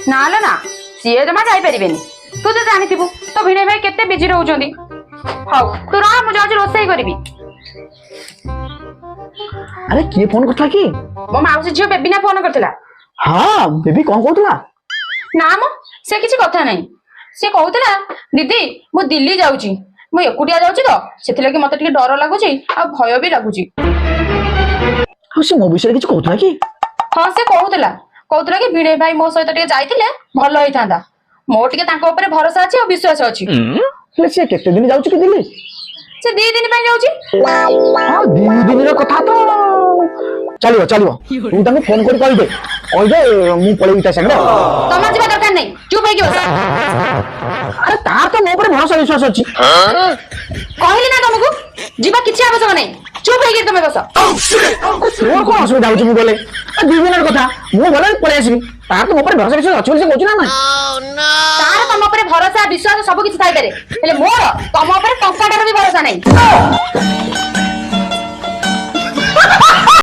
ना लो ना सी जमा जापरेनि तू तो जानी तो भिणे भाई केते बिजी रोचंदी हाउ तू रहा मु जाउची रोसई करबी। अरे किए फोन करथला की मो माउसी झियो बेबी ना फोन करथिला। हां बेबी कोन कहतला ना मो से किछि कथा नै से कहतला दीदी मु दिल्ली जाउची मु एकुटिया जाउची तो सेति लागि मते टिके डर लागुची आ भय भी लागुची। हां से मो विषय किछि कहतला की हां से कहतला कि भिणे भाई मो सहित टिके जाइतिले भलो होई थांदा मोर टिके तांको ऊपर भरोसा अछि और विश्वास अछि। ले से केते दिन जाउची कि दिल्ली से 2 दिन पे जाउची। हां 2 दिन रो कथा तो चलियो चलियो तू तांको फोन कर कहि दे ओइ जे मु पळेई ता संगे तमा जिबा दरकार नै चुप होई बस। अरे तार तो मो ऊपर भरोसा विश्वास अछि कहली ना तुमको जिबा किछि आवश्यक नै चुप होई तुम बस। तोर को असुविधा होची मु बोले 2 दिन रो कथा मु बोले पळेई आसीबी तार तो मो ऊपर भरोसा विश्वास अछि से कहू ना ना तार तुम ऊपर भरोसा विश्वास सब किछि थाई पारे हेले मोर तुम ऊपर टंकाटार भी भरोसा नै।